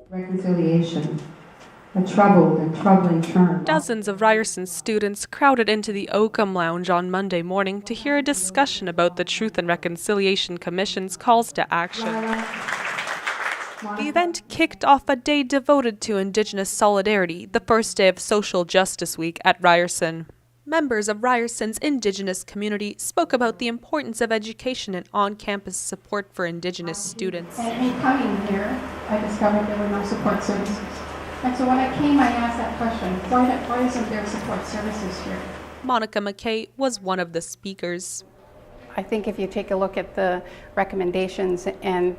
Reconciliation, a troubled and troubling term. Dozens of Ryerson students crowded into the Oakham Lounge on Monday morning to hear a discussion about the Truth and Reconciliation Commission's calls to action. The event kicked off a day devoted to Indigenous solidarity, the first day of Social Justice Week at Ryerson. Members of Ryerson's Indigenous community spoke about the importance of education and on-campus support for Indigenous students. And me coming here, I discovered there were no support services. And so when I came, I asked that question, why isn't there support services here? Monica McKay was one of the speakers. I think if you take a look at the recommendations and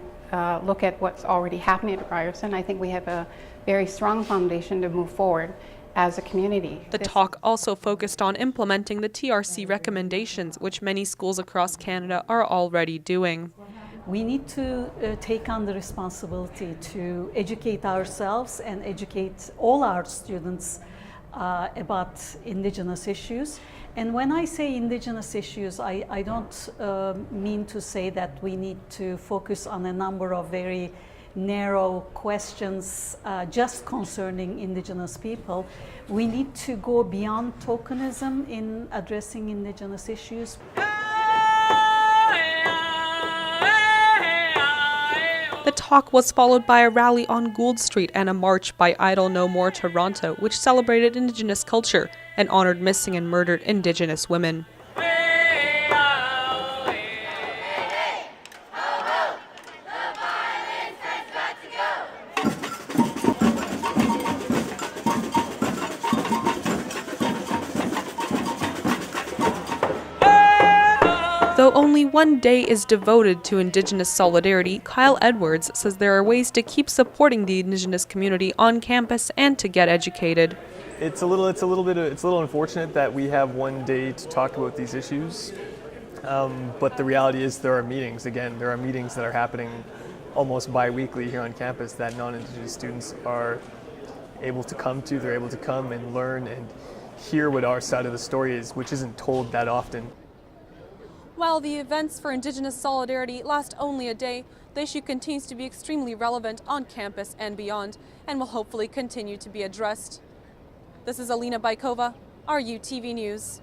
look at what's already happening at Ryerson, I think we have a very strong foundation to move forward as a community. The talk also focused on implementing the TRC recommendations, which many schools across Canada are already doing. We need to take on the responsibility to educate ourselves and educate all our students about Indigenous issues. And when I say Indigenous issues, I don't mean to say that we need to focus on a number of very narrow questions just concerning Indigenous people. We need to go beyond tokenism in addressing Indigenous issues. The talk was followed by a rally on Gould Street and a march by Idle No More Toronto, which celebrated Indigenous culture and honored missing and murdered Indigenous women. Though only one day is devoted to Indigenous solidarity, Kyle Edwards says there are ways to keep supporting the Indigenous community on campus and to get educated. It's a little unfortunate that we have one day to talk about these issues, but the reality is there are meetings. Again, there are meetings that are happening almost bi-weekly here on campus that non-Indigenous students are able to come to. They're able to come and learn and hear what our side of the story is, which isn't told that often. While the events for Indigenous solidarity last only a day, the issue continues to be extremely relevant on campus and beyond, and will hopefully continue to be addressed. This is Alina Bykova, RUtv News.